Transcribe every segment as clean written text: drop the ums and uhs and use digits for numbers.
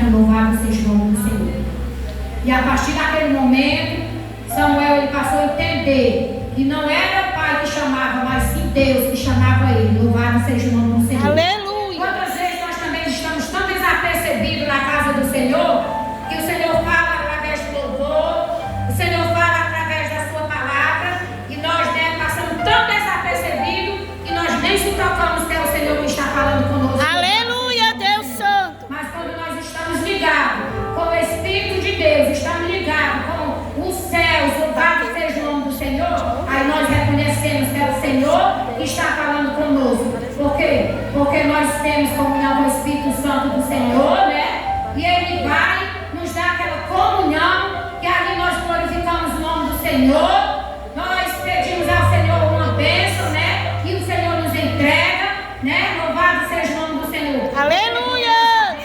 aqui, louvado seja o nome do Senhor. E a partir daquele momento, Samuel ele passou a entender que não era o pai que chamava, mas sim Deus que chamava ele. Louvado seja o nome do Senhor. Aleluia. Quantas vezes nós também estamos tão desapercebidos na casa do Senhor, que o Senhor fala através do louvor, o Senhor fala através da sua palavra, e nós passamos tão desapercebidos que nós nem se tocamos que é o Senhor que está falando conosco. Aleluia, Deus Santo. Mas quando nós estamos ligados com o Espírito de Deus, estamos ligados com os céus, louvado seja o nome do Senhor, aí nós reconhecemos que é o Senhor que está falando conosco. Por quê? Porque nós temos comunhão com o Espírito Santo do Senhor, né? E Ele vai nos dar aquela comunhão, que ali nós glorificamos o nome do Senhor, nós pedimos ao Senhor uma bênção, né? E o Senhor nos entrega, né? Louvado seja o nome do Senhor. Aleluia.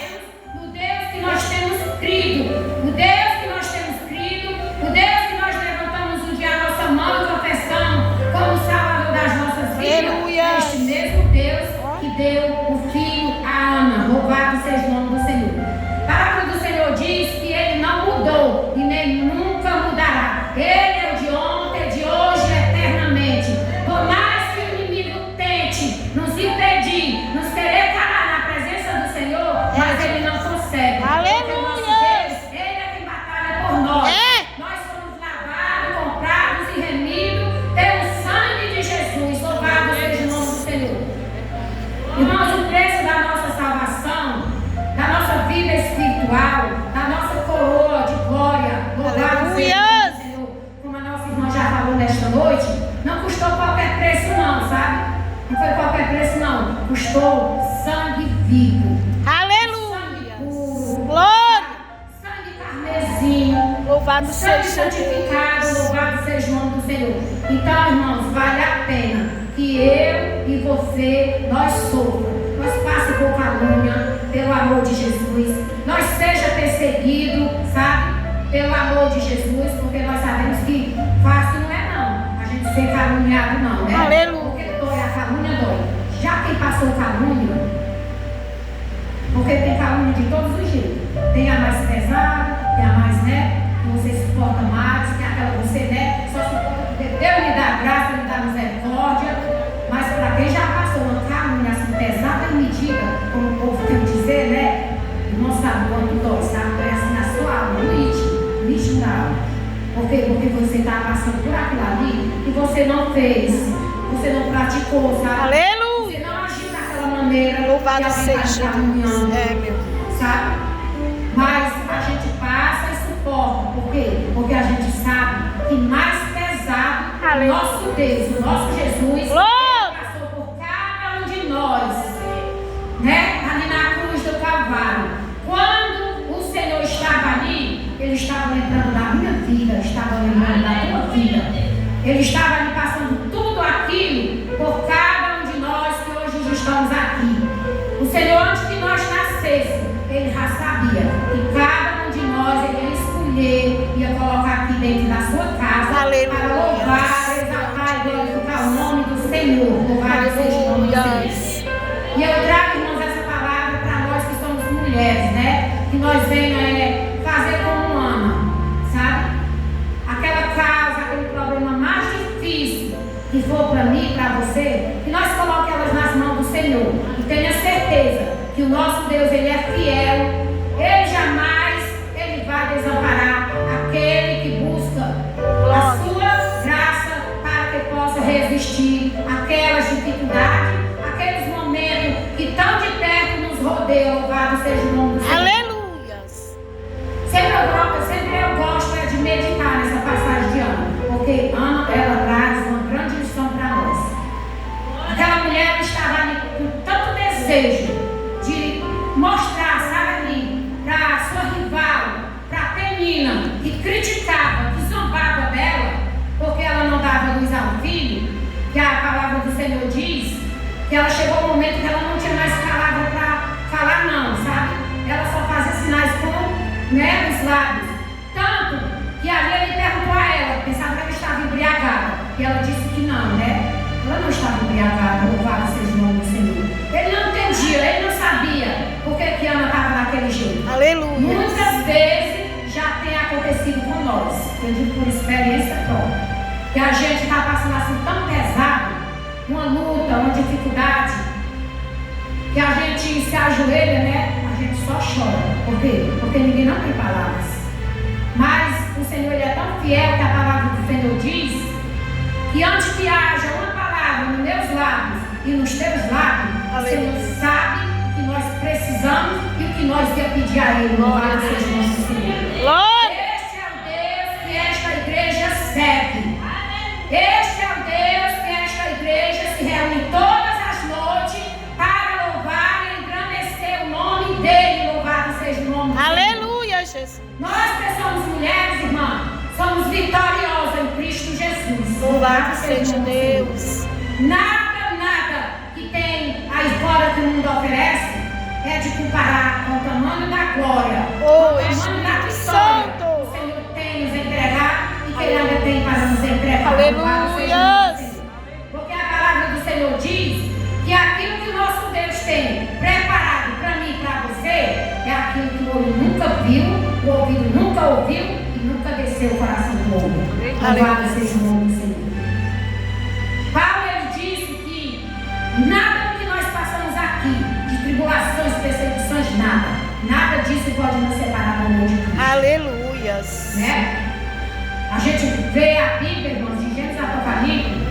No Deus que nós temos crido, o Deus que nós temos crido, o Deus que nós levantamos um dia a nossa mão e confessamos como Salvador das nossas vidas. Aleluia. É este mesmo Deus que deu o filho a Ana. Louvado seja o nome do Senhor. A palavra do Senhor diz que Ele não mudou e nem nunca mudará. Ele é o de ontem, de hoje e eternamente. Por mais que o inimigo tente nos impedir, nos querer calar na presença do Senhor, mas Ele não consegue. Aleluia. Ele é quem batalha por nós. Nós somos lavados, comprados e remidos pelo sangue de Jesus. Louvado seja o nome do Senhor. Irmãos, o preço da nossa salvação, da nossa vida espiritual, da nossa coroa de glória, louvado seja o nome do Senhor, como a nossa irmã já falou nesta noite, não custou qualquer preço não, sabe? Não foi qualquer preço não, custou sangue vivo. Aleluia. Sangue puro, Glória. sangue carmesim, Louvado sangue seja santificado, Deus. louvado seja o nome do Senhor. Então, irmãos, vale a pena que eu e você, nós soframos, nós passemos por calúnia, pelo amor de Jesus, nós seja perseguido, sabe? Pelo amor de Jesus, porque nós sabemos que fácil não é não, a gente ser caluniado não, né? Aleluia. Porque dói, a calúnia dói. Já quem passou calúnia, porque tem calúnia de todos os jeitos. Tem a mais pesada, tem a mais, né? Que você suporta mais, tem aquela que você, né? Só suporta porque Deus lhe dá graça, lhe dá misericórdia. Mas para quem já passou uma calúnia assim pesada e medida, como o povo tem que dizer, né? Não sabe quanto dói, sabe? Dói assim na sua alma, no íntimo da alma. Porque você está passando por aquilo ali e você não fez, você não praticou, sabe? Aleluia. Você não agiu daquela maneira. Louvado que alguém tá seja caluniando, Deus. Meu. sabe? Mas a gente passa e suporta. Por quê? Porque a gente sabe que mais pesado, o nosso Deus, o nosso Jesus, passou por cada um de nós, né? Ali na cruz do Calvário. Quando o Senhor estava ali, Ele estava lembrando da minha vida, estava lembrando da tua vida. Ele estava ali passando tudo aquilo por cada um de nós que hoje estamos aqui. O Senhor, antes que nós nascêssemos, Ele já sabia que cada um de nós Ele ia escolher, ia colocar aqui dentro da sua casa. Aleluia. Para louvar, exaltar e glorificar o nome do Senhor. Louvado seja o nome do Senhor. E eu trago, irmãos, essa palavra para nós que somos mulheres, né? Que nós venhamos fazer como Ana, sabe? Aquela causa, aquele problema mais difícil que for para mim, para você, que nós coloquemos elas nas mãos do Senhor. E tenha certeza que o nosso Deus, Ele é fiel. Ele jamais, Ele vai desamparar aquele que busca a sua graça para que possa resistir àquelas dificuldades, aqueles momentos que tão de perto nos rodeiam. Louvado seja o nome do Senhor. Aleluias. Sempre eu gosto de meditar nessa passagem de Ana, porque Ana, ela traz uma grande lição para nós. Aquela mulher estava ali com tanto desejo de mostrar, sabe ali, para a sua rival, para a Penina, que criticava, que zombava dela, porque ela não dava luz ao filho, que a palavra do Senhor diz que ela chegou um momento que ela não tinha mais palavra para falar não, sabe? Ela só fazia sinais com, né, os lábios. Tanto que ali ele perguntou a ela, pensava que ela estava embriagada, e ela disse que não, né? Ela não estava embriagada, louvado seja o nome do Senhor. Ele não entendia, ele não sabia por que Ana estava daquele jeito. Aleluia. Aleluia. Muitas vezes já tem acontecido com nós, eu digo por experiência própria, que a gente está passando assim tão pesado, uma luta, uma dificuldade, que a gente se ajoelha, né? A gente só chora. Por quê? Porque ninguém não tem palavras. Mas o Senhor, Ele é tão fiel que a palavra do Senhor diz que antes que haja uma palavra nos meus lábios e nos teus lábios, o Senhor sabe o que nós precisamos e o que nós ia pedir a Ele. Louvado seja o nosso Senhor. Glória. Este é o Deus que esta igreja serve. Este é o Deus que esta igreja se reúne todas as noites para louvar e engrandecer o nome dEle. Louvado seja o nome dEle. Aleluia, Jesus. Nós que somos mulheres, irmã, somos vitoriosas em Cristo Jesus. Louvado seja Deus. Nada que tem aí fora que o mundo oferece é de comparar com o tamanho da glória, com o tamanho da Espírito vitória Santo. que o Senhor tem nos entregar e que Ele ainda tem para nos entregar. Aleluia. Porque a palavra do Senhor diz que aquilo que o nosso Deus tem preparado para mim e para você é aquilo que o olho nunca viu, o ouvido nunca ouviu e nunca desceu o coração do homem. Louvado seja o nome do Senhor. Paulo, ele disse que nada do que nós passamos aqui, de tribulações, perseguições, nada disso pode nos separar do amor de Cristo. Aleluia. Né? A gente vê a Bíblia, irmãos, em Gênesis e Apocalipse,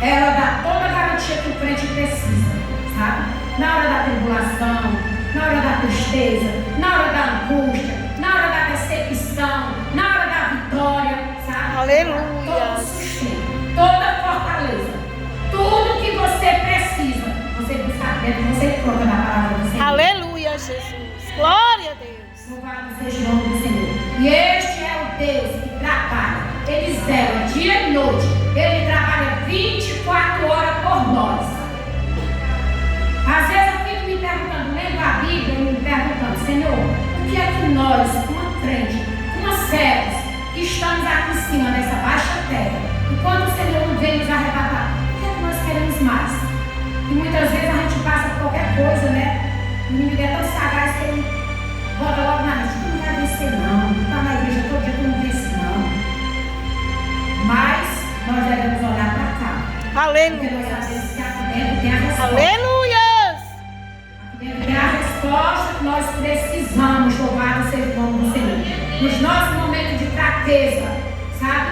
ela dá toda a garantia que o crente precisa, sabe? Na hora da tribulação, na hora da tristeza, na hora da angústia, na hora da perseguição, na hora da vitória, sabe? Aleluia. Todo sustento, toda fortaleza, tudo que você precisa, você busca dentro, você encontra na palavra do Senhor. Aleluia, Jesus. Glória a Deus. Louvado seja o nome do Senhor. E este é o Deus que trabalha. Ele zela dia e noite. Ele trabalha 24 horas por nós. Às vezes eu fico me perguntando, lendo a Bíblia e me perguntando, Senhor, o que é que nós, uma crente, umas servas, que estamos aqui em cima dessa baixa terra, enquanto o Senhor não vem nos arrebatar, o que é que nós queremos mais? E muitas vezes a gente passa por qualquer coisa, né? O inimigo é tão sagaz que ele bota logo na mente, tu não vai vencer não, tu está na igreja todo dia, tu não vence não. Mas nós devemos olhar para cá. Porque nós Aleluia. sabemos que aqui dentro tem a resposta. Aleluia. Aqui dentro tem a resposta que nós precisamos. Louvado seja o nome do Senhor. Nos nossos momentos de fraqueza, sabe?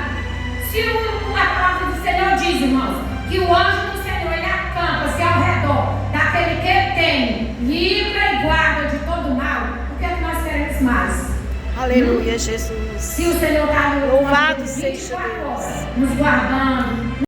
Se a palavra do Senhor diz, irmãos, que o anjo do Senhor, ele acampa-se ao redor daquele que ele tem, livra e guarda de todo mal, o que é que nós queremos mais? Aleluia, Jesus. Se o Senhor está Louvado seja Deus. nos guardando,